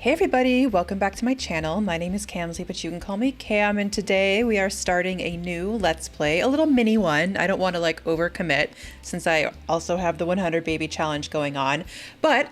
Hey everybody, welcome back to my channel. My name is Kamsley, but you can call me Cam, and today we are starting a new Let's Play, a little mini one. I don't want to like overcommit since I also have the 100 baby challenge going on, but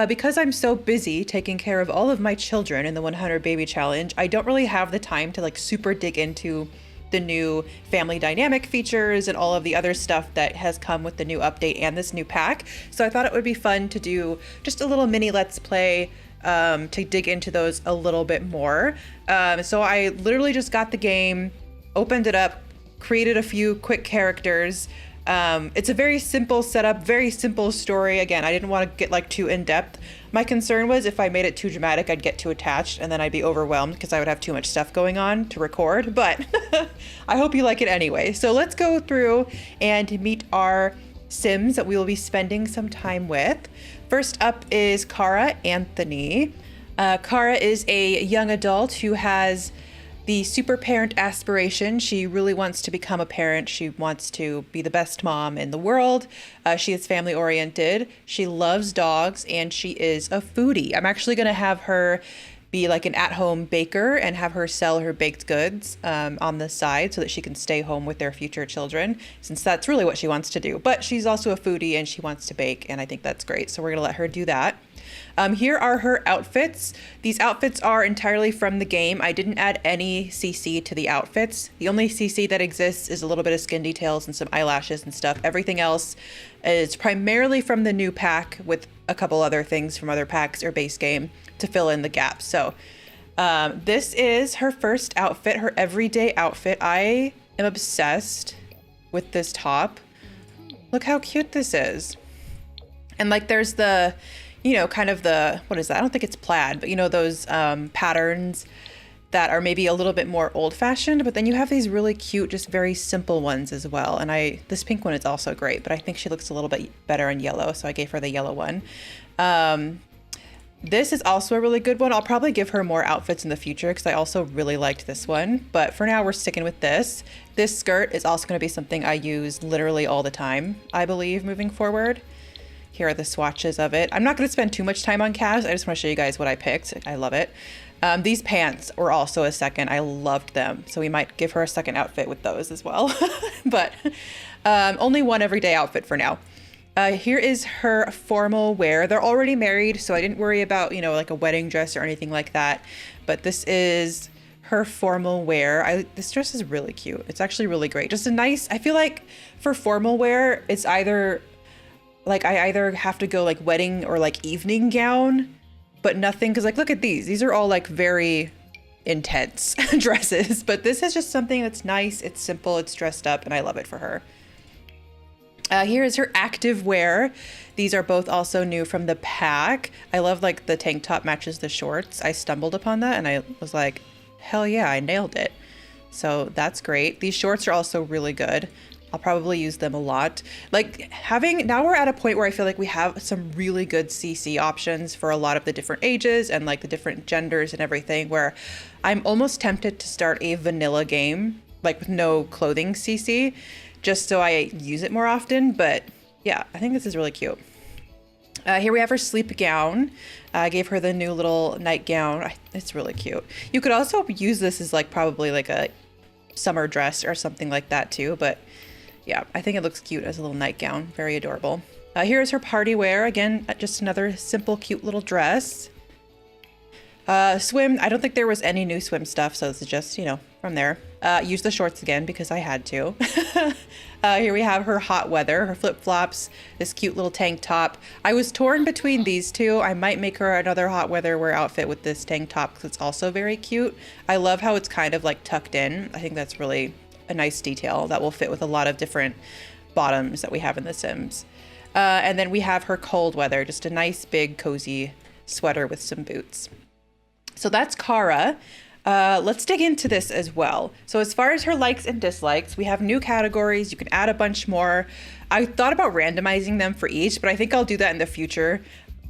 because I'm so busy taking care of all of my children in the 100 baby challenge, I don't really have the time to like super dig into the new family dynamic features and all of the other stuff that has come with the new update and this new pack. So I thought it would be fun to do just a little mini Let's Play to dig into those a little bit more. So I literally just got the game, opened it up, created a few quick characters. It's a very simple setup, very simple story. Again, I didn't want to get like too in depth. My concern was if I made it too dramatic, I'd get too attached and then I'd be overwhelmed because I would have too much stuff going on to record, but I hope you like it anyway. So let's go through and meet our Sims that we will be spending some time with. First up is Cara Anthony. Cara is a young adult who has the super parent aspiration. She really wants to become a parent. She wants to be the best mom in the world. She is family oriented. She loves dogs and she is a foodie. I'm actually going to have her be like an at-home baker and have her sell her baked goods on the side so that she can stay home with their future children, since that's really what she wants to do. But she's also a foodie and she wants to bake, and I think that's great. So we're gonna let her do that. Here are her outfits. These outfits are entirely from the game. I didn't add any CC to the outfits. The only CC that exists is a little bit of skin details and some eyelashes and stuff. Everything else is primarily from the new pack with a couple other things from other packs or base game to fill in the gaps. So this is her first outfit, her everyday outfit. I am obsessed with this top. Look how cute this is. And like there's the, you know, kind of the, what is that? I don't think it's plaid, but you know, those patterns that are maybe a little bit more old fashioned, but then you have these really cute, just very simple ones as well. And this pink one is also great, but I think she looks a little bit better in yellow. So I gave her the yellow one. This is also a really good one. I'll probably give her more outfits in the future because I also really liked this one. But for now, we're sticking with this. This skirt is also going to be something I use literally all the time, I believe, moving forward. Here are the swatches of it. I'm not going to spend too much time on Cas. I just want to show you guys what I picked. I love it. These pants were also a second. I loved them. So we might give her a second outfit with those as well. But only one everyday outfit for now. Here is her formal wear. They're already married, so I didn't worry about, you know, like a wedding dress or anything like that. But this is her formal wear. This dress is really cute. It's actually really great. Just a nice, I feel like for formal wear, it's either like I either have to go like wedding or like evening gown, but nothing, because like look at these are all like very intense dresses, but this is just something that's nice, it's simple, it's dressed up, and I love it for her. Here is her active wear. These are both also new from the pack. I love like the tank top matches the shorts. I stumbled upon that and I was like, hell yeah, I nailed it. So that's great. These shorts are also really good. I'll probably use them a lot. Like now we're at a point where I feel like we have some really good CC options for a lot of the different ages and like the different genders and everything, where I'm almost tempted to start a vanilla game, like with no clothing CC, just so I use it more often. But yeah, I think this is really cute. Here we have her sleep gown. I gave her the new little nightgown. It's really cute. You could also use this as like probably like a summer dress or something like that too, but yeah, I think it looks cute as a little nightgown. Very adorable. Here's her party wear. Again, just another simple, cute little dress. Swim. I don't think there was any new swim stuff, so this is just, you know, from there. Use the shorts again because I had to. Here we have her hot weather, her flip-flops, this cute little tank top. I was torn between these two. I might make her another hot weather wear outfit with this tank top because it's also very cute. I love how it's kind of like tucked in. I think that's really a nice detail that will fit with a lot of different bottoms that we have in The Sims. And then we have her cold weather, just a nice big cozy sweater with some boots. So that's Cara. Let's dig into this as well. So as far as her likes and dislikes, we have new categories. You can add a bunch more. I thought about randomizing them for each, but I think I'll do that in the future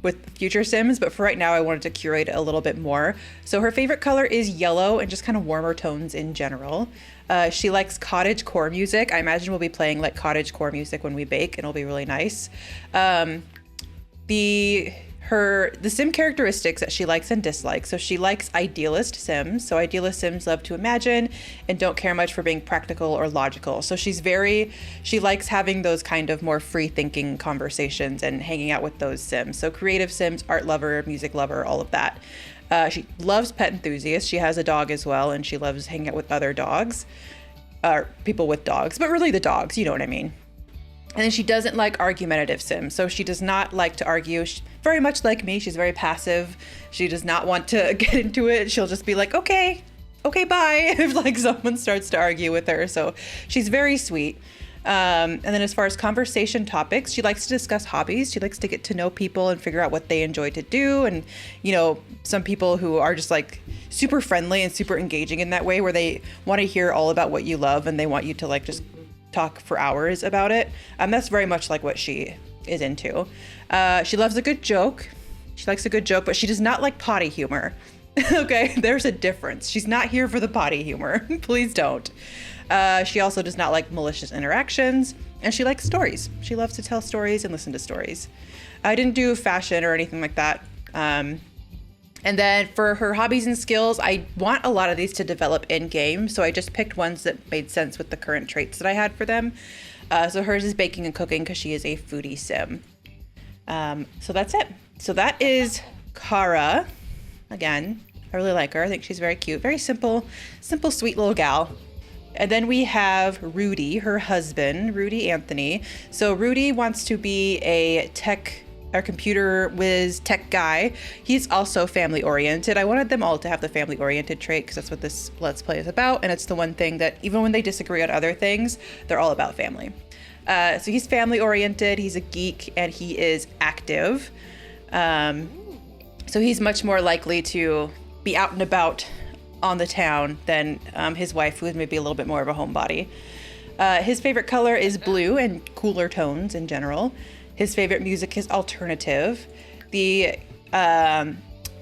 with future Sims. But for right now, I wanted to curate it a little bit more. So her favorite color is yellow and just kind of warmer tones in general. She likes cottage core music. I imagine we'll be playing like cottage core music when we bake, and it'll be really nice. the sim characteristics that she likes and dislikes. So she likes idealist sims. So idealist sims love to imagine and don't care much for being practical or logical. So she likes having those kind of more free thinking conversations and hanging out with those sims. So creative sims, art lover, music lover, all of that. She loves pet enthusiasts. She has a dog as well, and she loves hanging out with other dogs, or people with dogs, but really the dogs, you know what I mean. And then she doesn't like argumentative sims. So she does not like to argue. Very much like me, she's very passive. She does not want to get into it. She'll just be like, okay, bye, if like someone starts to argue with her. So she's very sweet. And then as far as conversation topics, she likes to discuss hobbies. She likes to get to know people and figure out what they enjoy to do. And, you know, some people who are just like super friendly and super engaging in that way, where they want to hear all about what you love and they want you to like just talk for hours about it. That's very much like what she is into. She loves a good joke. She likes a good joke, but she does not like potty humor. Okay, there's a difference. She's not here for the potty humor. Please don't. She also does not like malicious interactions, and she likes stories. She loves to tell stories and listen to stories. I didn't do fashion or anything like that. And then for her hobbies and skills, I want a lot of these to develop in game. So I just picked ones that made sense with the current traits that I had for them. So hers is baking and cooking because she is a foodie sim. So that's it. So that is Kara. Again, I really like her. I think she's very cute. Very simple, sweet little gal. And then we have Rudy, her husband, Rudy Anthony. So Rudy wants to be a computer whiz tech guy. He's also family oriented. I wanted them all to have the family oriented trait because that's what this Let's Play is about. And it's the one thing that even when they disagree on other things, they're all about family. So he's family oriented, he's a geek, and he is active. So he's much more likely to be out and about on the town than his wife, who is maybe a little bit more of a homebody. His favorite color is blue and cooler tones in general. His favorite music is alternative. The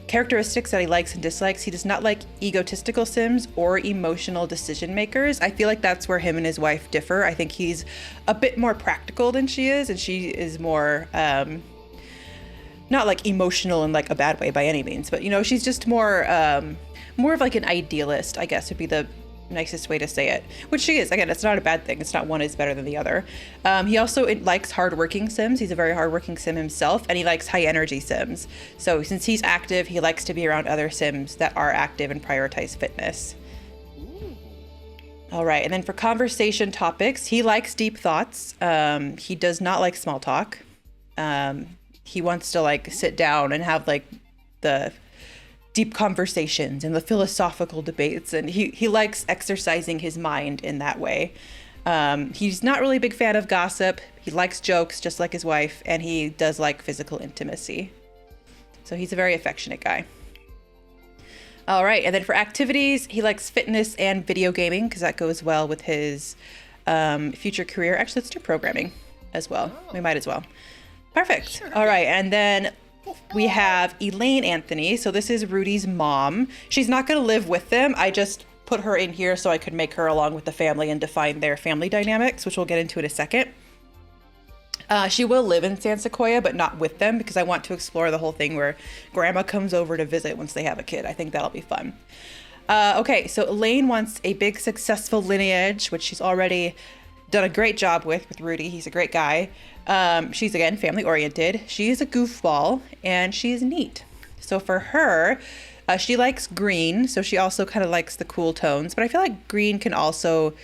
characteristics that he likes and dislikes, he does not like egotistical sims or emotional decision makers. I feel like that's where him and his wife differ. I think he's a bit more practical than she is, and she is more, not like emotional in like a bad way by any means, but you know, she's just more of like an idealist, I guess would be the nicest way to say it, which she is. Again, it's not a bad thing. It's not one is better than the other. He also likes hardworking sims. He's a very hardworking sim himself, and he likes high energy sims. So since he's active, he likes to be around other sims that are active and prioritize fitness. All right, and then for conversation topics, he likes deep thoughts. He does not like small talk. He wants to like sit down and have like the deep conversations and the philosophical debates, and he likes exercising his mind in that way. He's not really a big fan of gossip. He likes jokes just like his wife, and he does like physical intimacy. So he's a very affectionate guy. All right, and then for activities, he likes fitness and video gaming because that goes well with his future career. Actually, let's do programming as well. We might as well. Perfect. Sure. All right, and then we have Elaine Anthony. So this is Rudy's mom. She's not going to live with them. I just put her in here so I could make her along with the family and define their family dynamics, which we'll get into in a second. She will live in San Sequoia, but not with them because I want to explore the whole thing where grandma comes over to visit once they have a kid. I think that'll be fun. Okay, so Elaine wants a big successful lineage, which she's already done a great job with Rudy. He's a great guy. She's, again, family oriented. She is a goofball, and she's neat. So for her, she likes green. So she also kind of likes the cool tones. But I feel like green can also,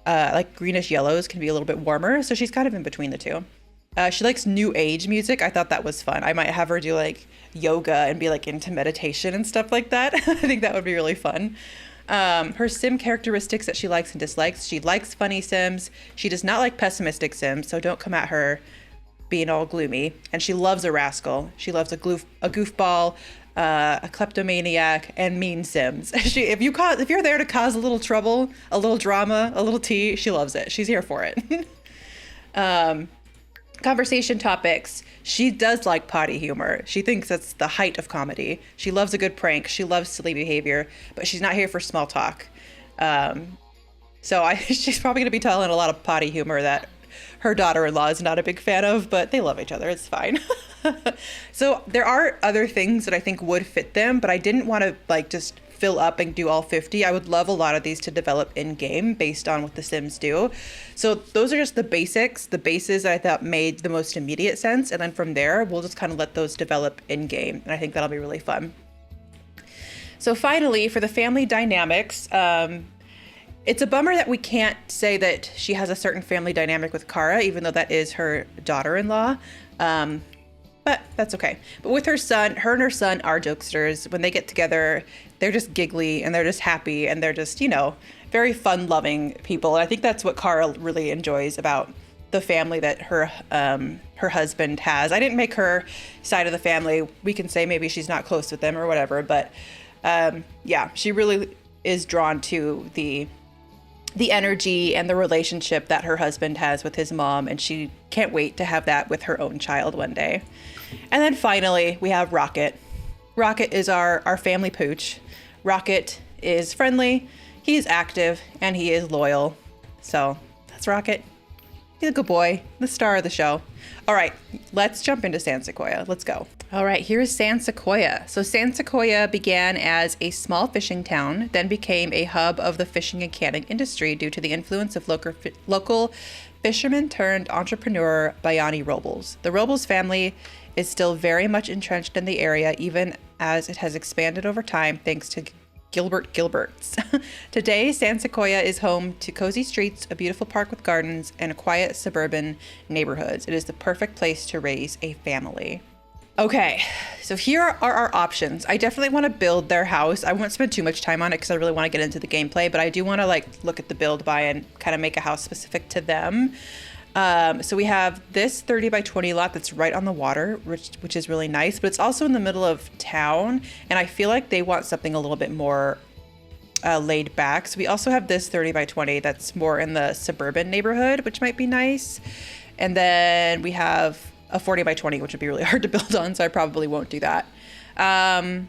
like greenish yellows can be a little bit warmer. So she's kind of in between the two. She likes new age music. I thought that was fun. I might have her do like yoga and be like into meditation and stuff like that. I think that would be really fun. Her sim characteristics that she likes and dislikes. She likes funny sims. She does not like pessimistic sims, so don't come at her being all gloomy. And she loves a rascal. She loves a goofball, a kleptomaniac, and mean sims. If you're there to cause a little trouble, a little drama, a little tea, she loves it. She's here for it. Conversation topics. She does like potty humor. She thinks that's the height of comedy. She loves a good prank. She loves silly behavior, but she's not here for small talk. She's probably going to be telling a lot of potty humor that her daughter-in-law is not a big fan of, but they love each other. It's fine. So there are other things that I think would fit them, but I didn't want to like just fill up and do all 50. I would love a lot of these to develop in game based on what the Sims do. So those are just the basics, the bases that I thought made the most immediate sense. And then from there, we'll just kind of let those develop in game. And I think that'll be really fun. So finally, for the family dynamics, it's a bummer that we can't say that she has a certain family dynamic with Kara, even though that is her daughter-in-law. But that's okay. But with her son, her and her son are jokesters. When they get together, they're just giggly and they're just happy and they're just, you know, very fun-loving people. And I think that's what Kara really enjoys about the family that her husband has. I didn't make her side of the family. We can say maybe she's not close with them or whatever, but yeah, she really is drawn to the energy and the relationship that her husband has with his mom, and she can't wait to have that with her own child one day. And then finally, we have Rocket. Rocket is our family pooch. Rocket is friendly, he is active, and he is loyal. So that's Rocket. He's a good boy, the star of the show. All right, let's jump into San Sequoia. Let's go. All right, here's San Sequoia. So San Sequoia began as a small fishing town, then became a hub of the fishing and canning industry due to the influence of local fisherman turned entrepreneur Bayani Robles. The Robles family is still very much entrenched in the area, even as it has expanded over time thanks to Gilbert's. Today, San Sequoia is home to cozy streets, a beautiful park with gardens, and quiet suburban neighborhoods. It is the perfect place to raise a family. Okay, so here are our options. I definitely want to build their house. I won't spend too much time on it because I really want to get into the gameplay, but I do want to like look at the build by and kind of make a house specific to them. So we have this 30 by 20 lot that's right on the water, which is really nice, but it's also in the middle of town. And I feel like they want something a little bit more laid back. So we also have this 30 by 20 that's more in the suburban neighborhood, which might be nice. And then we have a 40 by 20, which would be really hard to build on. So I probably won't do that. And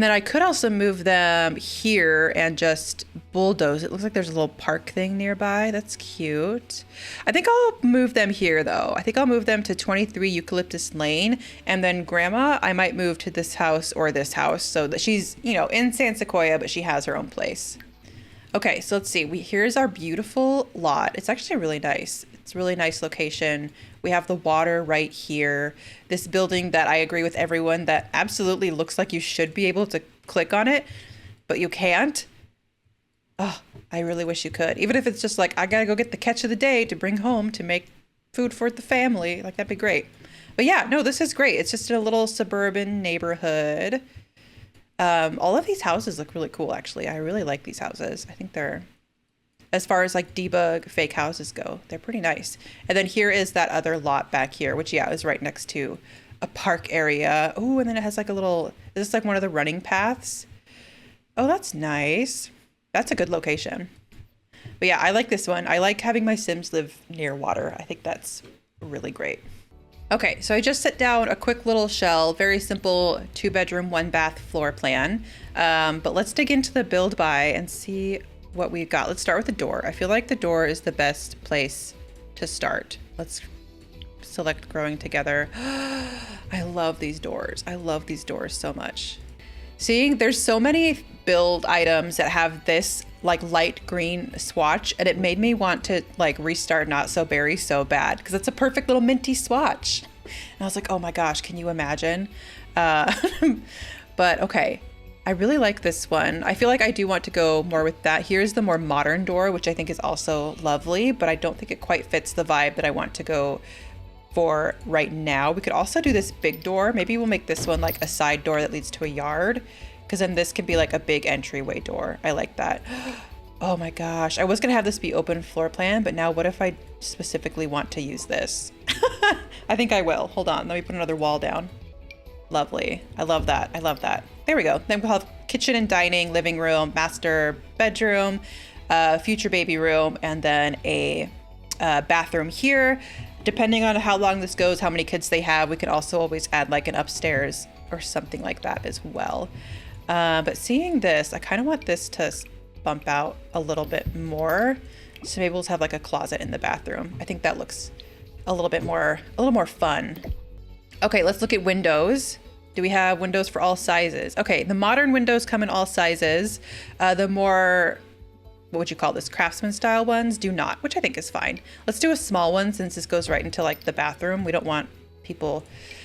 then I could also move them here and just bulldoze. It looks like there's a little park thing nearby. That's cute. I think I'll move them here though. I think I'll move them to 23 Eucalyptus Lane, and then Grandma, I might move to this house or this house so that she's, you know, in San Sequoia, but she has her own place. Okay, so let's see. Here's our beautiful lot. It's actually really nice. It's a really nice location. We have the water right here. This building that I agree with everyone that absolutely looks like you should be able to click on it, but you can't. Oh, I really wish you could. Even if it's just like, I gotta go get the catch of the day to bring home to make food for the family. Like, that'd be great. But yeah, no, this is great. It's just in a little suburban neighborhood. All of these houses look really cool, actually. I really like these houses. I think they're, as far as like debug fake houses go, they're pretty nice. And then here is that other lot back here, which yeah, is right next to a park area. Oh, and then it has like a little, is this like one of the running paths? Oh, that's nice. That's a good location. But yeah, I like this one. I like having my Sims live near water. I think that's really great. Okay, so I just set down a quick little shell, very simple 2-bedroom, 1-bath floor plan. But let's dig into the build by and see what we've got. Let's start with the door. I feel like the door is the best place to start. Let's select growing together. I love these doors. I love these doors so much. Seeing there's so many build items that have this like light green swatch, and it made me want to like restart Not So Berry so bad because it's a perfect little minty swatch. And I was like, oh my gosh, can you imagine? But okay, I really like this one. I feel like I do want to go more with that. Here's the more modern door, which I think is also lovely, but I don't think it quite fits the vibe that I want to go for right now. We could also do this big door. Maybe we'll make this one like a side door that leads to a yard, because then this can be like a big entryway door. I like that. Oh my gosh. I was gonna have this be open floor plan, but now what if I specifically want to use this? I think I will. Hold on, let me put another wall down. Lovely. I love that. I love that. There we go. Then we'll have kitchen and dining, living room, master bedroom, future baby room, and then a bathroom here. Depending on how long this goes, how many kids they have, we can also always add like an upstairs or something like that as well. But seeing this, I kind of want this to bump out a little bit more. So maybe we'll have like a closet in the bathroom. I think that looks a little more fun. Okay, let's look at windows. Do we have windows for all sizes? Okay, the modern windows come in all sizes. The more, what would you call this, craftsman style ones do not, which I think is fine. Let's do a small one since this goes right into like the bathroom. We don't want people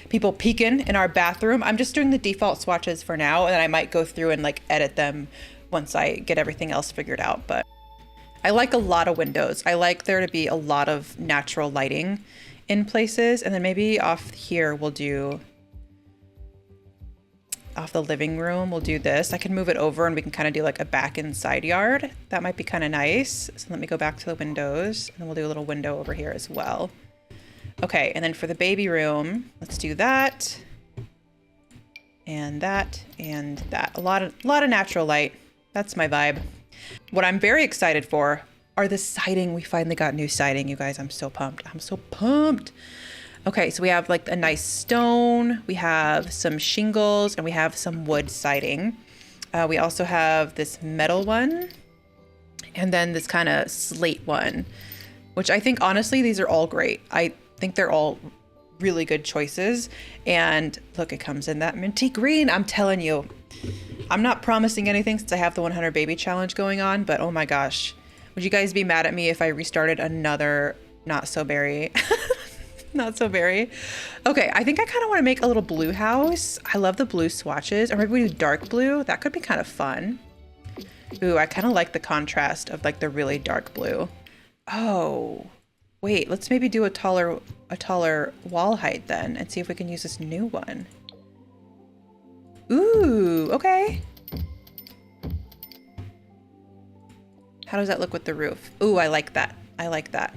peeking in our bathroom. I'm just doing the default swatches for now, and then I might go through and like edit them once I get everything else figured out. But I like a lot of windows. I like there to be a lot of natural lighting in places. And then maybe off here we'll do, off the living room, we'll do this. I can move it over and we can kind of do like a back and side yard. That might be kind of nice. So let me go back to the windows, and then we'll do a little window over here as well. Okay, and then for the baby room, let's do that. And that, and that. A lot of natural light. That's my vibe. What I'm very excited for are the siding. We finally got new siding, you guys. I'm so pumped. I'm so pumped. Okay, so we have like a nice stone, we have some shingles, and we have some wood siding. We also have this metal one, and then this kind of slate one, which I think honestly, these are all great. I think they're all really good choices. And look, it comes in that minty green. I'm telling you, I'm not promising anything since I have the 100 baby challenge going on, but oh my gosh, would you guys be mad at me if I restarted another not so berry? Not so berry. Okay, I think I kind of want to make a little blue house. I love the blue swatches, or maybe we do dark blue. That could be kind of fun. Ooh, I kind of like the contrast of like the really dark blue. Oh, wait, let's maybe do a taller wall height then and see if we can use this new one. Ooh, okay. How does that look with the roof? Ooh, I like that. I like that.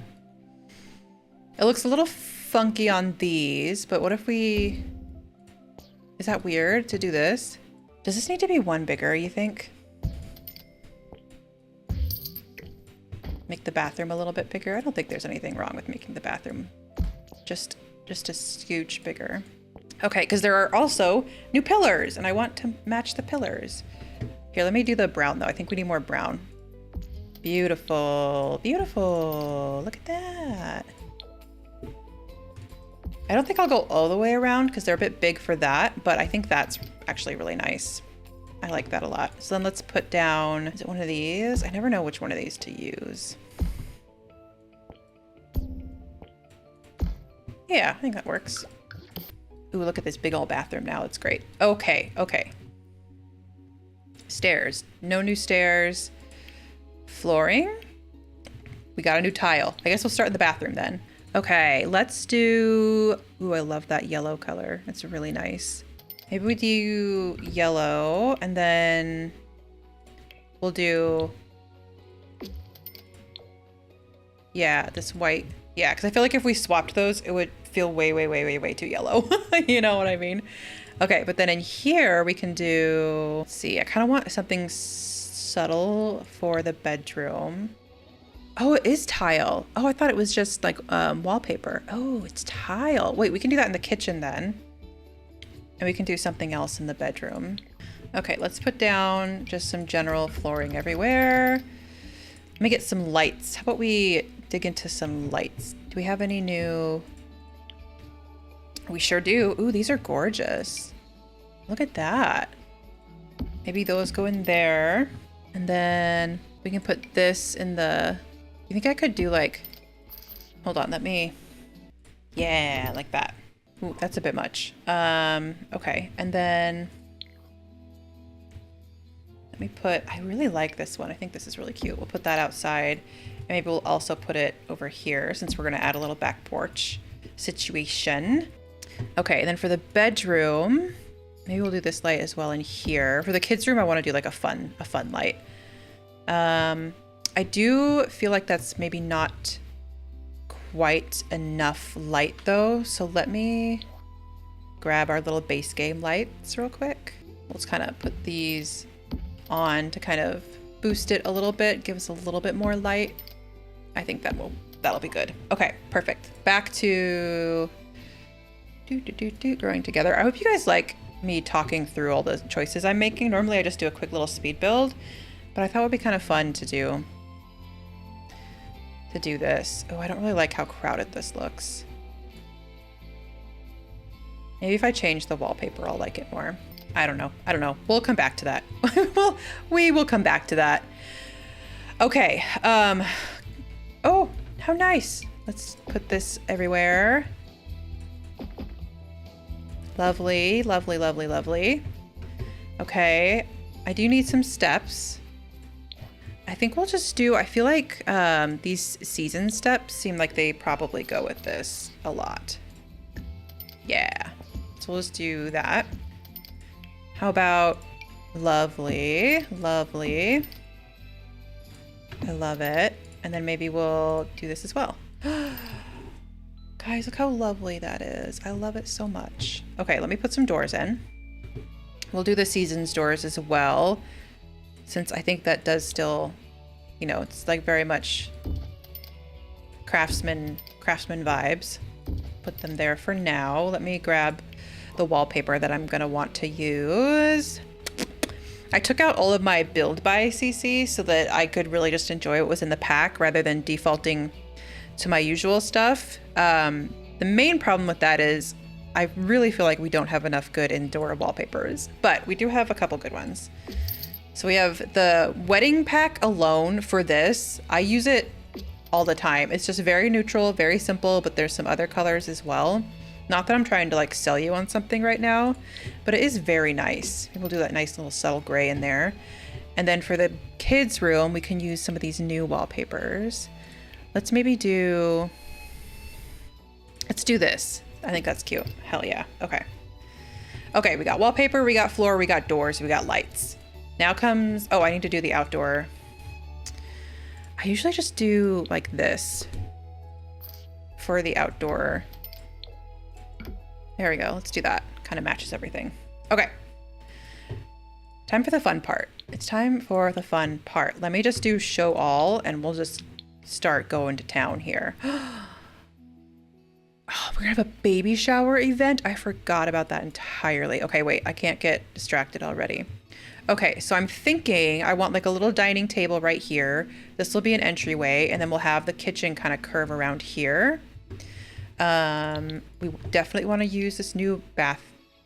It looks a little funky on these, but what if we... Is that weird to do this? Does this need to be one bigger, you think? Make the bathroom a little bit bigger? I don't think there's anything wrong with making the bathroom just a scooch bigger. Okay, because there are also new pillars, and I want to match the pillars. Here, let me do the brown, though. I think we need more brown. Beautiful. Beautiful. Look at that. I don't think I'll go all the way around because they're a bit big for that, but I think that's actually really nice. I like that a lot. So then let's put down, is it one of these? I never know which one of these to use. Yeah, I think that works. Ooh, look at this big old bathroom now. It's great. Okay, okay. Stairs. No new stairs. Flooring. We got a new tile. I guess we'll start in the bathroom then. Okay, let's do... Ooh, I love that yellow color. It's really nice. Maybe we do yellow, and then we'll do... Yeah, this white. Yeah, because I feel like if we swapped those, it would feel way, way, way, way, way too yellow. You know what I mean? Okay, but then in here we can do... Let's see, I kind of want something subtle for the bedroom. Oh, it is tile. Oh, I thought it was just like wallpaper. Oh, it's tile. Wait, we can do that in the kitchen then. And we can do something else in the bedroom. Okay, let's put down just some general flooring everywhere. Let me get some lights. How about we dig into some lights? Do we have any new? We sure do. Ooh, these are gorgeous. Look at that. Maybe those go in there. And then we can put this in the... You think I could do like... Hold on, let me... Yeah, like that. Ooh, that's a bit much. Okay, and then... Let me put... I really like this one. I think this is really cute. We'll put that outside. And maybe we'll also put it over here since we're going to add a little back porch situation. Okay, and then for the bedroom... Maybe we'll do this light as well in here. For the kids' room, I want to do like a fun light. I do feel like that's maybe not quite enough light though. So let me grab our little base game lights real quick. Let's kind of put these on to kind of boost it a little bit, give us a little bit more light. I think that'll be good. Okay, perfect. Back to growing together. I hope you guys like me talking through all the choices I'm making. Normally I just do a quick little speed build, but I thought it would be kind of fun to do this. Oh, I don't really like how crowded this looks. Maybe if I change the wallpaper, I'll like it more. I don't know. I don't know. We'll come back to that. Well, we will come back to that. Okay. Oh, how nice. Let's put this everywhere. Lovely, lovely, lovely, lovely. Okay. I do need some steps. I think we'll just do, I feel like these season steps seem like they probably go with this a lot. Yeah. So we'll just do that. How about lovely, lovely. I love it. And then maybe we'll do this as well. Guys, look how lovely that is. I love it so much. Okay, let me put some doors in. We'll do the seasons doors as well, since I think that does still, you know, it's like very much craftsman vibes. Put them there for now. Let me grab the wallpaper that I'm gonna want to use. I took out all of my build by CC so that I could really just enjoy what was in the pack rather than defaulting to my usual stuff. The main problem with that is I really feel like we don't have enough good indoor wallpapers, but we do have a couple good ones. So we have the wedding pack alone for this. I use it all the time. It's just very neutral, very simple, but there's some other colors as well. Not that I'm trying to like sell you on something right now, but it is very nice. We'll do that nice little subtle gray in there. And then for the kids' room, we can use some of these new wallpapers. Let's maybe do, let's do this. I think that's cute. Hell yeah. Okay. Okay, we got wallpaper, we got floor, we got doors, we got lights. Now comes, oh, I need to do the outdoor. I usually just do like this for the outdoor. There we go. Let's do that. Kind of matches everything. Okay. Time for the fun part. It's time for the fun part. Let me just do show all and we'll just start going to town here. Oh, we're gonna have a baby shower event. I forgot about that entirely. Okay, wait, I can't get distracted already. Okay, so I'm thinking I want like a little dining table right here. This will be an entryway, and then we'll have the kitchen kind of curve around here. We definitely want to use this new bath.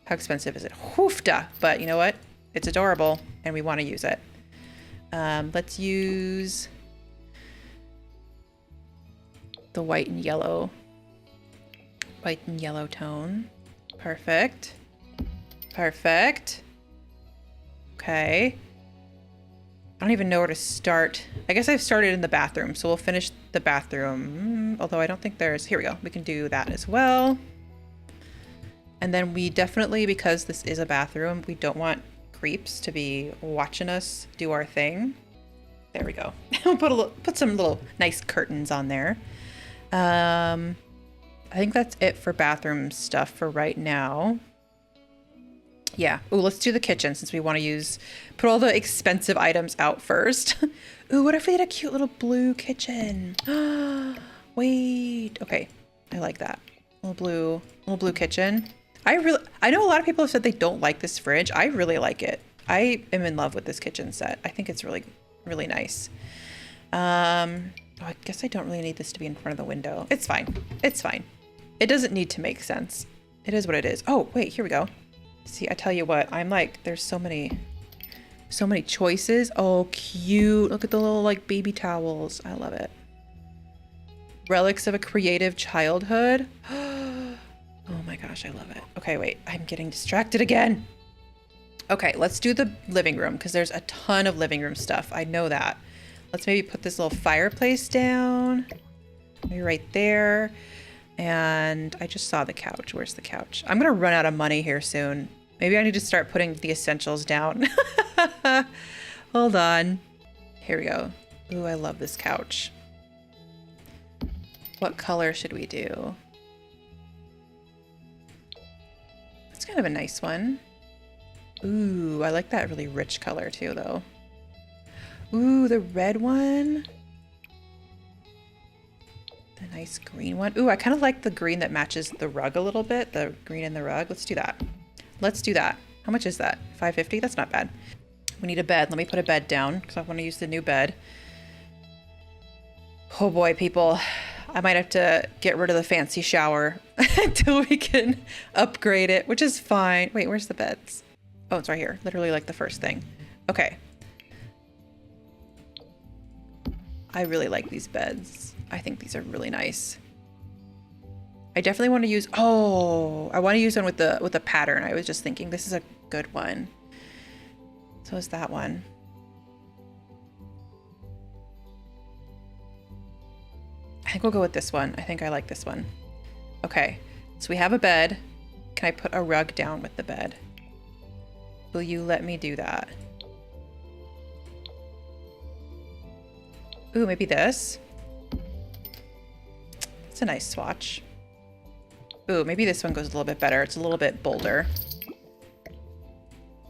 How expensive is it? Hoofda! But you know what? It's adorable, and we want to use it. Let's use the white and yellow. White and yellow tone. Perfect. Perfect. Okay. I don't even know where to start. I guess I've started in the bathroom, so we'll finish the bathroom. Although I don't think there's... Here we go. We can do that as well. And then we definitely, because this is a bathroom, we don't want creeps to be watching us do our thing. There we go. We'll put some little nice curtains on there. I think that's it for bathroom stuff for right now. Yeah. Ooh, let's do the kitchen since we want to put all the expensive items out first. Ooh, what if we had a cute little blue kitchen? Wait. Okay. I like that. Little blue kitchen. I know a lot of people have said they don't like this fridge. I really like it. I am in love with this kitchen set. I think it's really, really nice. Oh, I guess I don't really need this to be in front of the window. It's fine. It's fine. It doesn't need to make sense. It is what it is. Oh, wait, here we go. See, I tell you what, I'm like, there's so many choices. Oh, cute. Look at the little like baby towels. I love it. Relics of a creative childhood. Oh my gosh, I love it. Okay, wait, I'm getting distracted again. Okay, let's do the living room because there's a ton of living room stuff. I know that. Let's maybe put this little fireplace down. Maybe right there. And I just saw the couch. Where's the couch? I'm gonna run out of money here soon. Maybe I need to start putting the essentials down. Hold on. Here we go. Ooh, I love this couch. What color should we do? That's kind of a nice one. Ooh, I like that really rich color too, though. Ooh, the red one. The nice green one. Ooh, I kind of like the green that matches the rug a little bit. The green in the rug. Let's do that. Let's do that. How much is that? $5.50? That's not bad. We need a bed. Let me put a bed down because I want to use the new bed. Oh boy, people. I might have to get rid of the fancy shower until we can upgrade it, which is fine. Wait, where's the beds? Oh, it's right here. Literally like the first thing. Okay. I really like these beds. I think these are really nice. I definitely want to use, oh, I want to use one with the pattern. I was just thinking this is a good one. So is that one. I think we'll go with this one. I think I like this one. Okay, so we have a bed. Can I put a rug down with the bed? Will you let me do that? Ooh, maybe this. It's a nice swatch. Ooh, maybe this one goes a little bit better. It's a little bit bolder.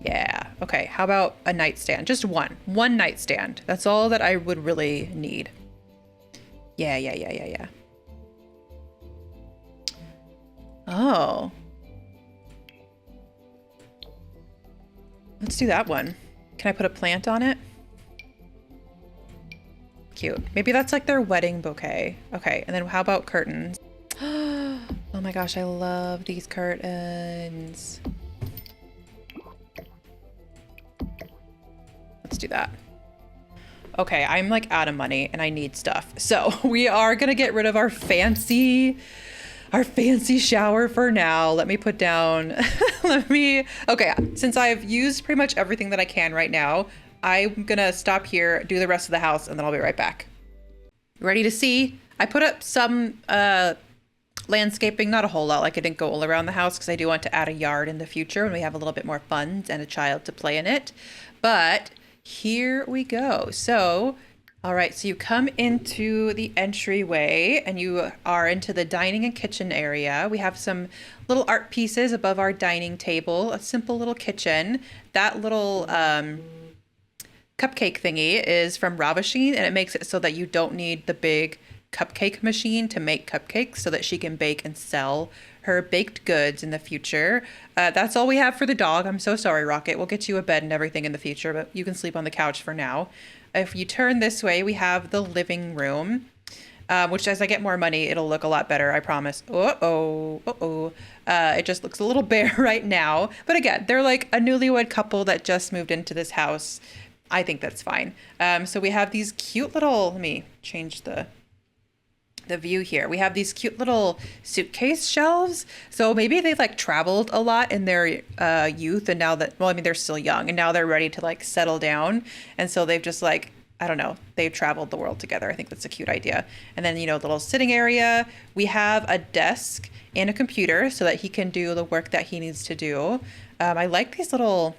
Yeah. Okay, how about a nightstand? Just one. One nightstand. That's all that I would really need. Yeah. Oh. Let's do that one. Can I put a plant on it? Cute. Maybe that's like their wedding bouquet. Okay, and then how about curtains? Oh my gosh, I love these curtains. Let's do that. Okay, I'm like out of money and I need stuff. So we are gonna get rid of our fancy shower for now. Let me put down, okay, since I've used pretty much everything that I can right now, I'm gonna stop here, do the rest of the house, and then I'll be right back. Ready to see? I put up some landscaping, not a whole lot, like I didn't go all around the house because I do want to add a yard in the future when we have a little bit more funds and a child to play in it. But here we go. So, all right, so you come into the entryway and you are into the dining and kitchen area. We have some little art pieces above our dining table, a simple little kitchen. That little cupcake thingy is from Ravasheen, and it makes it so that you don't need the big cupcake machine to make cupcakes, so that she can bake and sell her baked goods in the future. That's all we have for the dog. I'm so sorry, Rocket. We'll get you a bed and everything in the future, but you can sleep on the couch for now. If you turn this way, we have the living room, which as I get more money, it'll look a lot better, I promise. It just looks a little bare right now. But again, they're like a newlywed couple that just moved into this house. I think that's fine. So we have these cute little, let me change the view here. We have these cute little suitcase shelves. So maybe they've like traveled a lot in their youth, and now that, well, I mean, they're still young and now they're ready to like settle down. And so they've just like, I don't know, they've traveled the world together. I think that's a cute idea. And then, you know, the little sitting area. We have a desk and a computer so that he can do the work that he needs to do. I like these little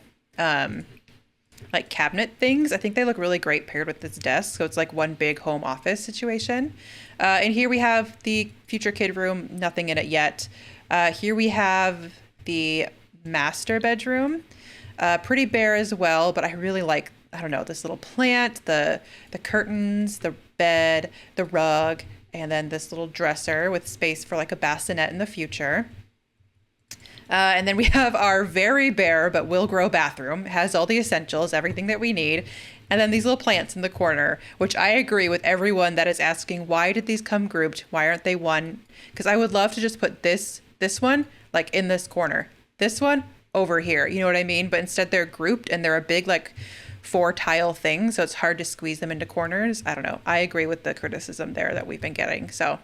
like cabinet things. I think they look really great paired with this desk. So it's like one big home office situation. And here we have the future kid room, nothing in it yet. Here we have the master bedroom, pretty bare as well, but I really like, I don't know, this little plant, the curtains, the bed, the rug, and then this little dresser with space for like a bassinet in the future. And then we have our very bare but will grow bathroom. It has all the essentials, everything that we need. And then these little plants in the corner, which I agree with everyone that is asking, why did these come grouped? Why aren't they one? Because I would love to just put this one like in this corner, this one over here. You know what I mean? But instead they're grouped and they're a big like 4 tile thing. So it's hard to squeeze them into corners. I don't know. I agree with the criticism there that we've been getting. So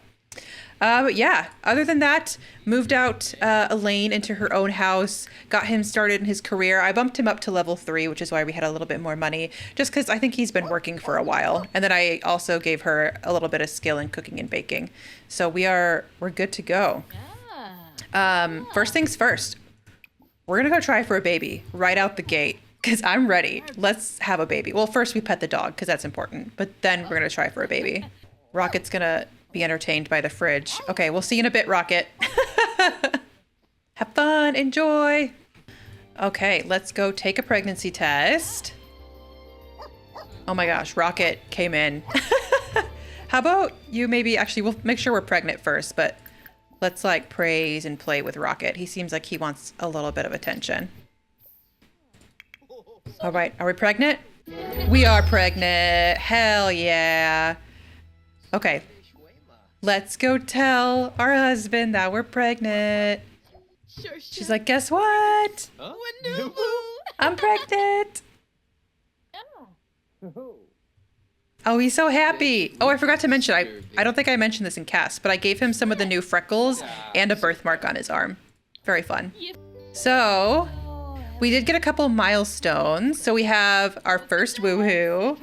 but yeah, other than that, moved out Elaine into her own house, got him started in his career. I bumped him up to level 3, which is why we had a little bit more money, just because I think he's been working for a while. And then I also gave her a little bit of skill in cooking and baking. So we're good to go. First things first, we're going to go try for a baby right out the gate, because I'm ready. Let's have a baby. Well, first we pet the dog, because that's important. But then we're going to try for a baby. Rocket's going to be entertained by the fridge. Okay, we'll see you in a bit, Rocket. Have fun, enjoy. Okay, let's go take a pregnancy test. Oh my gosh, Rocket came in. How about you maybe, actually, we'll make sure we're pregnant first, but let's like praise and play with Rocket. He seems like he wants a little bit of attention. All right, are we pregnant? We are pregnant, hell yeah. Okay. Let's go tell our husband that we're pregnant. She's like, guess what? I'm pregnant. Oh, he's so happy. Oh, I forgot to mention, I don't think I mentioned this in cast, but I gave him some of the new freckles and a birthmark on his arm. Very fun. So, we did get a couple milestones. So we have our first woohoo.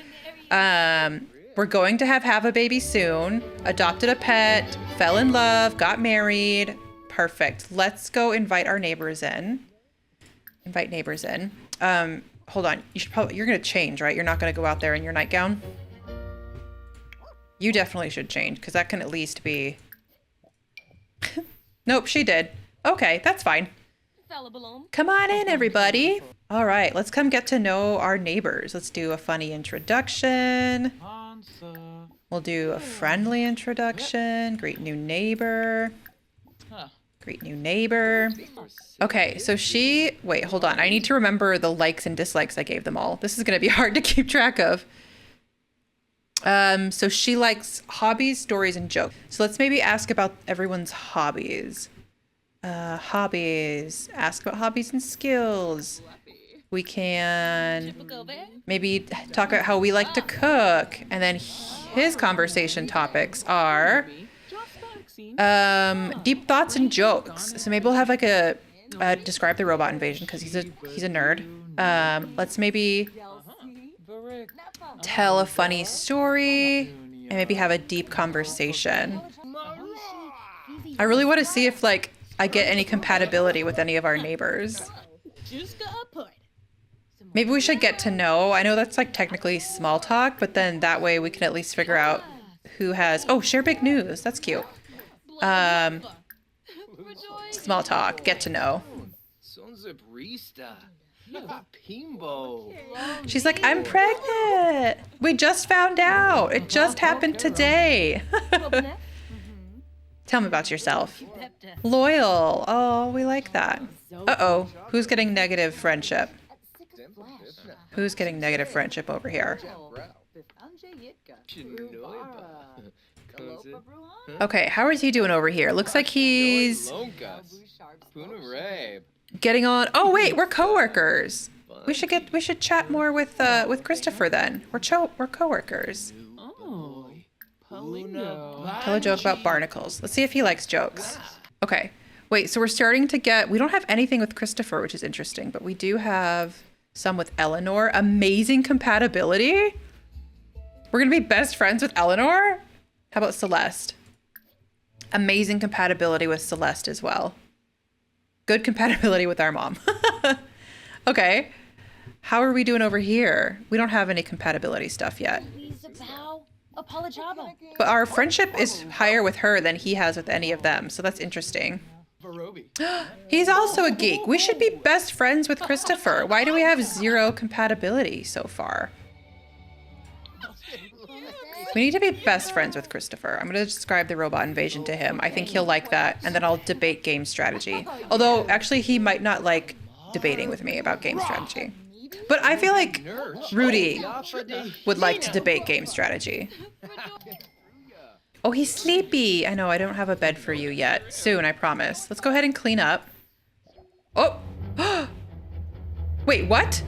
We're going to have a baby soon. Adopted a pet, fell in love, got married. Perfect. Let's go invite our neighbors in. Invite neighbors in. Hold on. You're going to change, right? You're not going to go out there in your nightgown? You definitely should change, because that can at least be... Nope, she did. Okay, that's fine. Come on in, everybody. All right, let's come get to know our neighbors. Let's do a funny introduction. We'll do a friendly introduction. Greet new neighbor. Greet new neighbor. Okay, so wait, hold on. I need to remember the likes and dislikes I gave them all. This is going to be hard to keep track of. So she likes hobbies, stories, and jokes. So let's maybe ask about everyone's hobbies. Hobbies. Ask about hobbies and skills. We can maybe talk about how we like to cook. And then his conversation topics are deep thoughts and jokes. So maybe we'll have like a describe the robot invasion, because he's a nerd. Let's maybe tell a funny story and maybe have a deep conversation. I really want to see if like I get any compatibility with any of our neighbors. Maybe we should get to know. I know that's like technically small talk, but then that way we can at least figure out who has... Oh, share big news. That's cute. Small talk. Get to know. She's like, I'm pregnant. We just found out. It just happened today. Tell me about yourself. Loyal. Oh, we like that. Uh-oh. Who's getting negative friendship? Who's getting negative friendship over here? Okay, how is he doing over here? Looks like he's getting on. Oh wait, we're coworkers. We should chat more with Christopher then. We're coworkers. Tell a joke about barnacles. Let's see if he likes jokes. Okay. Wait, so we're starting to get... We don't have anything with Christopher, which is interesting, but we do have some with Eleanor. Amazing compatibility. We're going to be best friends with Eleanor? How about Celeste? Amazing compatibility with Celeste as well. Good compatibility with our mom. Okay. How are we doing over here? We don't have any compatibility stuff yet. But our friendship is higher with her than he has with any of them, so that's interesting. He's also a geek. We should be best friends with Christopher. Why do we have zero compatibility so far? We need to be best friends with Christopher. I'm going to describe the robot invasion to him. I think he'll like that, and then I'll debate game strategy. Although, actually, he might not like debating with me about game strategy. But I feel like Rudy would like to debate game strategy. Oh, he's sleepy. I know, I don't have a bed for you yet. Soon, I promise. Let's go ahead and clean up. Oh! Wait, what?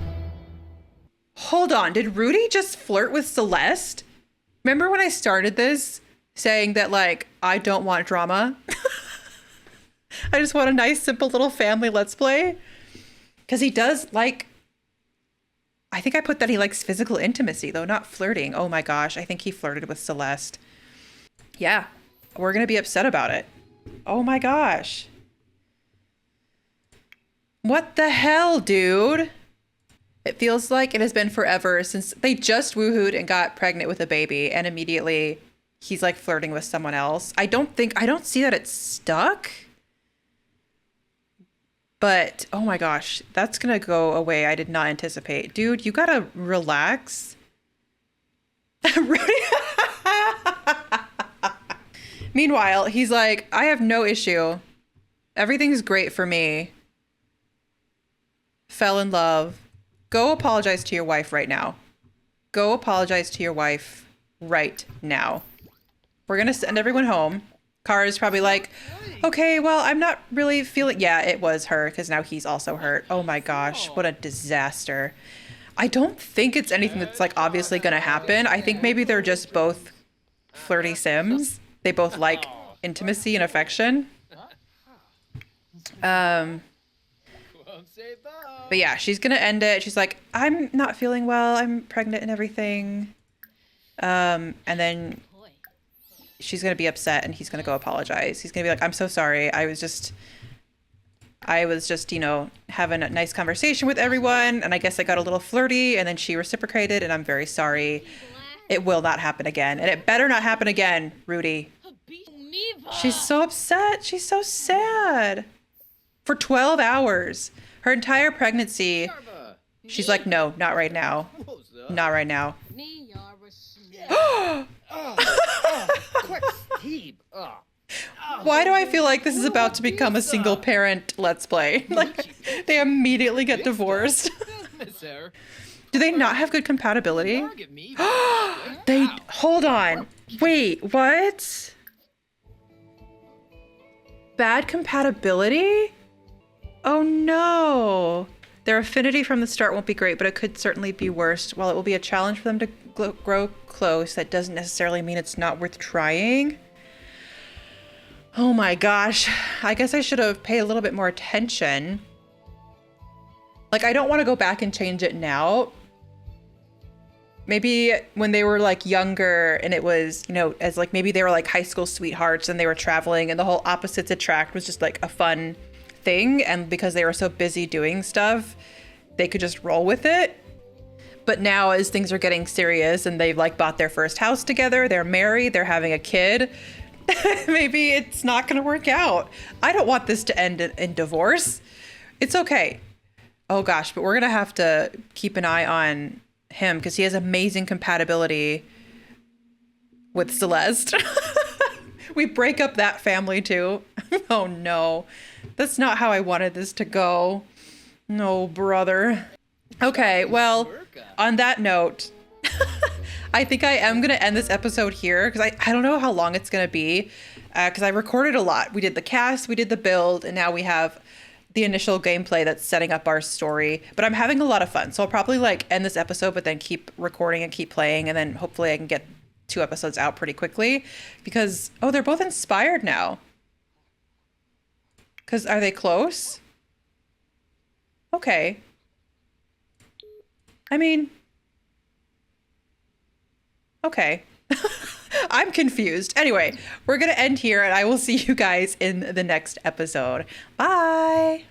Hold on, did Rudy just flirt with Celeste? Remember when I started this saying that, like, I don't want drama? I just want a nice, simple little family let's play? Because he does like... I think I put that he likes physical intimacy, though, not flirting. Oh my gosh, I think he flirted with Celeste. Yeah, we're going to be upset about it. Oh my gosh. What the hell, dude? It feels like it has been forever since they just woohooed and got pregnant with a baby, and immediately he's like flirting with someone else. I don't see that it's stuck. But, oh my gosh, that's going to go away. I did not anticipate. Dude, you got to relax. Meanwhile, he's like, I have no issue. Everything's great for me. Fell in love. Go apologize to your wife right now. Go apologize to your wife right now. We're gonna send everyone home. Kara's probably like, okay, well, I'm not really feeling. Yeah, it was her because now he's also hurt. Oh my gosh, what a disaster. I don't think it's anything that's like obviously gonna happen. I think maybe they're just both flirty Sims. They both like intimacy and affection. But yeah, she's gonna end it. She's like, I'm not feeling well. I'm pregnant and everything. And then she's gonna be upset and he's gonna go apologize. He's gonna be like, I'm so sorry. I was just, you know, having a nice conversation with everyone, and I guess I got a little flirty, and then she reciprocated, and I'm very sorry. It will not happen again, and it better not happen again, Rudy. She's so upset. She's so sad. For 12 hours. Her entire pregnancy. She's like, no, not right now. Not right now. Why do I feel like this is about to become a single parent Let's Play? Like, they immediately get divorced. Do they not have good compatibility? Hold on. Wait, what? Bad compatibility? Oh no. Their affinity from the start won't be great, but it could certainly be worse. While it will be a challenge for them to grow close, that doesn't necessarily mean it's not worth trying. Oh my gosh. I guess I should have paid a little bit more attention. Like, I don't want to go back and change it now. Maybe when they were like younger and it was, you know, as like maybe they were like high school sweethearts and they were traveling and the whole opposites attract was just like a fun thing, and because they were so busy doing stuff, they could just roll with it. But now as things are getting serious and they've like bought their first house together, they're married, they're having a kid, maybe it's not going to work out. I don't want this to end in divorce. It's okay. Oh gosh, but we're going to have to keep an eye on him because he has amazing compatibility with Celeste. We break up that family too. Oh no. That's not how I wanted this to go. No, brother. Okay, well, on that note, I think I am going to end this episode here because I don't know how long it's going to be because I recorded a lot. We did the cast, we did the build, and now we have the initial gameplay that's setting up our story. But I'm having a lot of fun, so I'll probably like end this episode but then keep recording and keep playing, and then hopefully I can get 2 episodes out pretty quickly because, oh, they're both inspired now. Because are they close? Okay. I mean, okay. I'm confused. Anyway, we're going to end here and I will see you guys in the next episode. Bye.